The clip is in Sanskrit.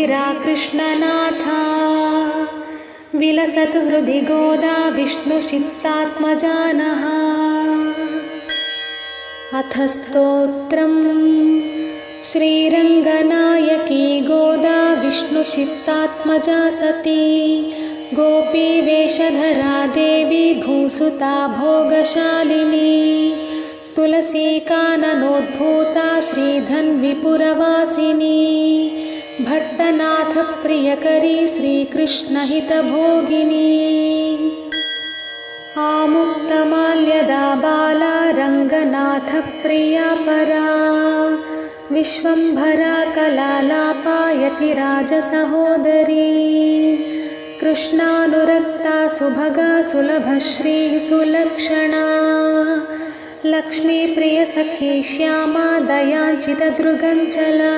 कृष्णनाथा विलसतु हृदि गोदा विष्णुचित्तात्मजानः। अथ स्तोत्रम् श्रीरङ्गनायकी गोदा विष्णुचित्तात्मजा सती गोपीवेषधरा देवी भूसुता भोगशालिनी तुलसीकाननोद्भूता श्रीधन्विपुरवासिनी भट्टनाथ प्रियकरी श्रीकृष्णहितभोगिनी आमुक्तमाल्यदा बाला रङ्गनाथ प्रिया परा विश्वम्भरा कलालापा यतिराजसहोदरी कृष्णानुरक्ता सुभगा सुलभश्रीः सुलक्षणा लक्ष्मीप्रियसखी श्यामा दयाञ्चितदृगञ्चला।